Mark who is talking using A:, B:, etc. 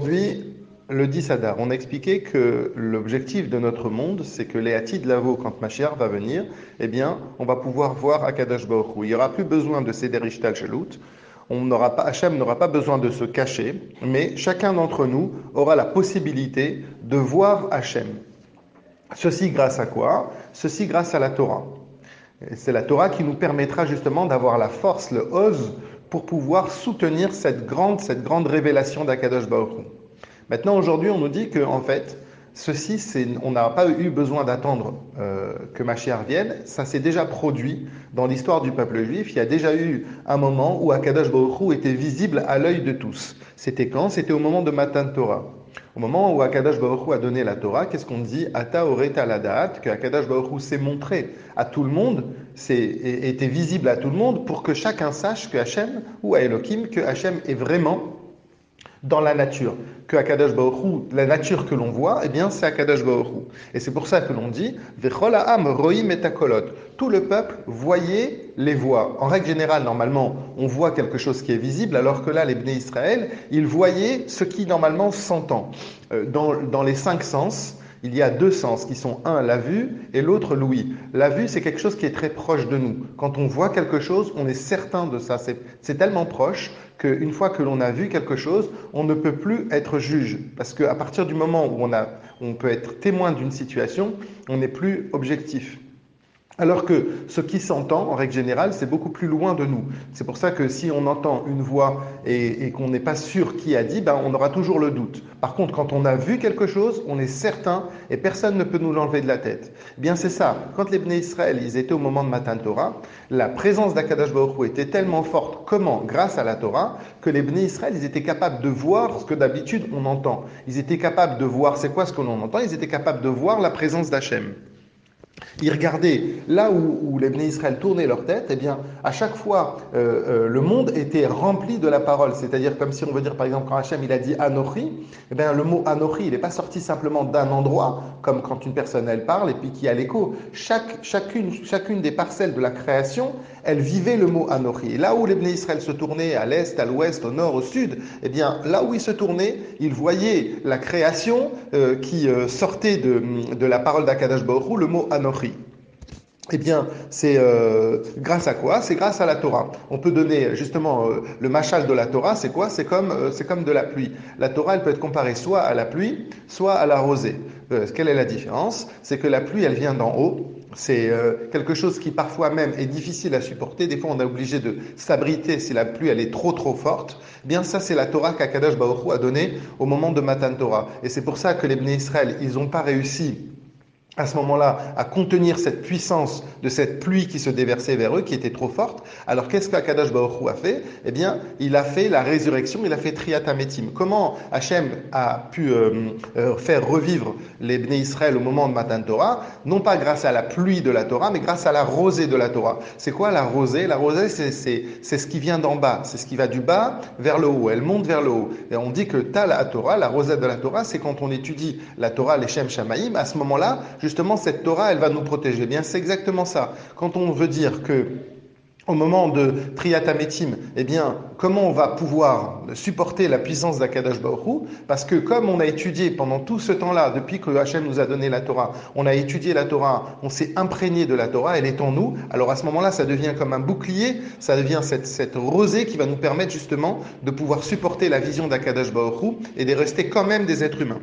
A: Aujourd'hui, le 10 Adar, on a expliqué que l'objectif de notre monde, c'est que les Hatid Lavo, quand Mashiach va venir, eh bien, on va pouvoir voir Akadosh Baruch Hu. Il n'y aura plus besoin de Seder Ishtal Shelut. Hachem n'aura pas besoin de se cacher, mais chacun d'entre nous aura la possibilité de voir Hachem. Ceci grâce à quoi? Ceci grâce à la Torah. Et c'est la Torah qui nous permettra justement d'avoir la force, le ose, pour pouvoir soutenir cette grande révélation d'Akadosh Baruch Hu. Maintenant, aujourd'hui, on nous dit que, en fait, on n'a pas eu besoin d'attendre que Mashiach vienne. Ça s'est déjà produit dans l'histoire du peuple juif. Il y a déjà eu un moment où Akadosh Baruch Hu était visible à l'œil de tous. C'était quand? C'était au moment de Matan Torah. Au moment où Akadosh Baruch Hu a donné la Torah, qu'est-ce qu'on dit? Ata oreta ladaat, que Akadosh Baruch Hu s'est montré à tout le monde, était visible à tout le monde pour que chacun sache que Hachem, ou à Elohim, que Hachem est vraiment dans la nature, que Akadosh Baruch Hu, la nature que l'on voit, eh bien c'est Akadosh Baruch Hu. Et c'est pour ça que l'on dit Vechol ha'am roim et akolot. Tout le peuple voyait les voix. En règle générale, normalement, on voit quelque chose qui est visible, alors que là, les Bnei Israël, ils voyaient ce qui normalement s'entend. Dans les 5 sens, il y a 2 sens qui sont un, la vue, et l'autre, l'ouïe. La vue, c'est quelque chose qui est très proche de nous. Quand on voit quelque chose, on est certain de ça. C'est tellement proche qu'une fois que l'on a vu quelque chose, on ne peut plus être juge. Parce qu'à partir du moment où on peut être témoin d'une situation, on n'est plus objectif. Alors que ce qui s'entend, en règle générale, c'est beaucoup plus loin de nous. C'est pour ça que si on entend une voix et qu'on n'est pas sûr qui a dit, on aura toujours le doute. Par contre, quand on a vu quelque chose, on est certain et personne ne peut nous l'enlever de la tête. Eh bien, c'est ça. Quand les Bnei Israël, ils étaient au moment de Matan Torah, la présence d'Akadosh Baruch Hu était tellement forte. Comment? Grâce à la Torah, que les Bnei Israël, ils étaient capables de voir ce que d'habitude on entend. Ils étaient capables de voir, c'est quoi ce que l'on entend? Ils étaient capables de voir la présence d'Hachem. Ils regardaient là où les Bnei Israël tournaient leur tête, eh bien, à chaque fois, le monde était rempli de la parole. C'est-à-dire, comme si on veut dire, par exemple, quand Hachem il a dit Anochi, eh bien, le mot Anochi, il n'est pas sorti simplement d'un endroit, comme quand une personne elle parle et puis qu'il y a l'écho. Chacune des parcelles de la création, elle vivait le mot Anochi. Et là où les Bnei Israël se tournaient, à l'est, à l'ouest, au nord, au sud, eh bien, là où ils se tournaient, ils voyaient la création qui sortait de la parole d'Akadosh Baruch Hu, le mot Anochi. Eh bien, c'est grâce à quoi? C'est grâce à la Torah. On peut donner justement le mashal de la Torah, c'est quoi? C'est comme de la pluie. La Torah, elle peut être comparée soit à la pluie, soit à la rosée. Quelle est la différence? C'est que la pluie, elle vient d'en haut. C'est quelque chose qui parfois même est difficile à supporter. Des fois, on est obligé de s'abriter si la pluie elle est trop forte. Eh bien, ça, c'est la Torah qu'Akadosh Baruch Hu a donnée au moment de Matan Torah. Et c'est pour ça que les Bnei Israël, ils n'ont pas réussi à ce moment-là, à contenir cette puissance de cette pluie qui se déversait vers eux, qui était trop forte. Alors, qu'est-ce qu'Akadosh Baruch Hu a fait? Eh bien, il a fait la résurrection, il a fait Triat HaMetim. Comment Hachem a pu faire revivre les Bnei Israël au moment de Matan Torah? Non pas grâce à la pluie de la Torah, mais grâce à la rosée de la Torah. C'est quoi la rosée? La rosée, c'est ce qui vient d'en bas. C'est ce qui va du bas vers le haut. Elle monte vers le haut. Et on dit que Tal HaTorah, la rosée de la Torah, c'est quand on étudie la Torah, les Shem Shamaïm, à ce moment-là, justement, cette Torah, elle va nous protéger. Eh bien, c'est exactement ça. Quand on veut dire que, au moment de Triat HaMetim, eh bien, comment on va pouvoir supporter la puissance d'Akadosh Baruch Hu? Parce que comme on a étudié pendant tout ce temps-là, depuis que Hachem nous a donné la Torah, on a étudié la Torah, on s'est imprégné de la Torah, elle est en nous. Alors à ce moment-là, ça devient comme un bouclier, ça devient cette rosée qui va nous permettre justement de pouvoir supporter la vision d'Akadosh Baruch Hu et de rester quand même des êtres humains.